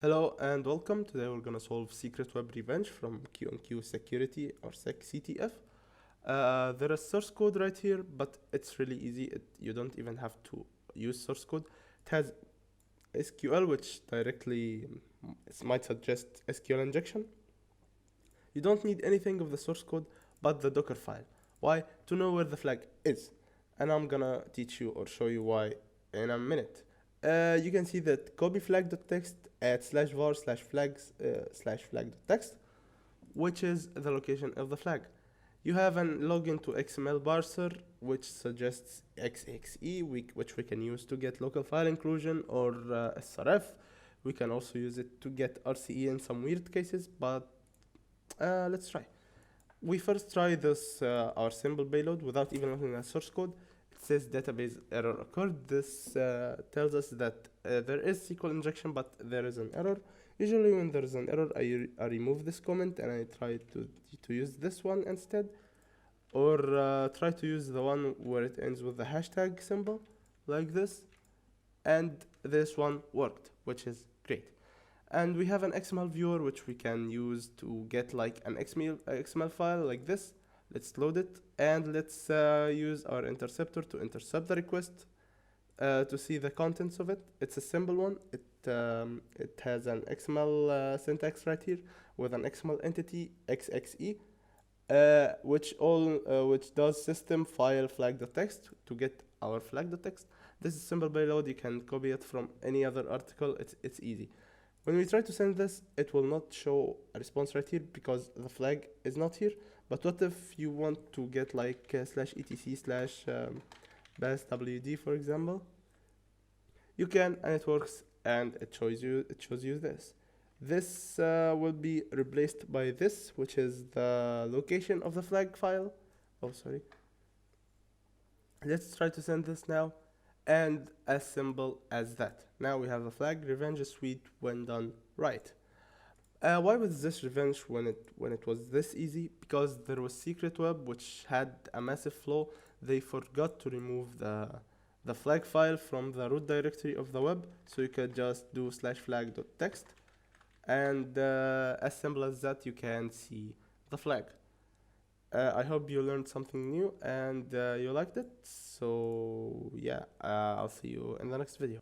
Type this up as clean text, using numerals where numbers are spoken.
Hello and welcome. Today we're gonna solve Secret Web Revenge from QnQ Security or Sec CTF. There is source code right here, but it's really easy. You don't even have to use source code. It has SQL, which directly might suggest SQL injection. You don't need anything of the source code but the Docker file. Why? To know where the flag is. And I'm gonna teach you or show you why in a minute. You can see that copy flag.txt at /var/flags/flag.txt, which is the location of the flag. You have an login to XML parser, which suggests XXE, which we can use to get local file inclusion, or SRF. We can also use it to get RCE in some weird cases, but let's try. We first try this our simple payload without even looking at source code. It says database error occurred. This tells us that there is SQL injection, but there is an error. Usually when there is an error, I remove this comment and I try to use this one instead, or try to use the one where it ends with the hashtag symbol like this, and this one worked, which is great. And we have an XML viewer which we can use to get like an XML file like this. Let's load it and let's use our interceptor to intercept the request to see the contents of it. It's a simple one. It has an XML syntax right here with an XML entity XXE, which does system file flag.txt to get our flag.txt. This is simple payload. You can copy it from any other article. It's easy. When we try to send this, it will not show a response right here because the flag is not here. But what if you want to get like /etc/baswd, for example? You can, and it works, and it shows you this. This will be replaced by this, which is the location of the flag file. Oh, sorry. Let's try to send this now. And as simple as that. Now we have a flag revenge suite when done right. Why was this revenge when it was this easy? Because there was Secret Web, which had a massive flaw. They forgot to remove the flag file from the root directory of the web, so you could just do /flag.txt, and as simple as that, you can see the flag. I hope you learned something new and you liked it. So yeah, I'll see you in the next video.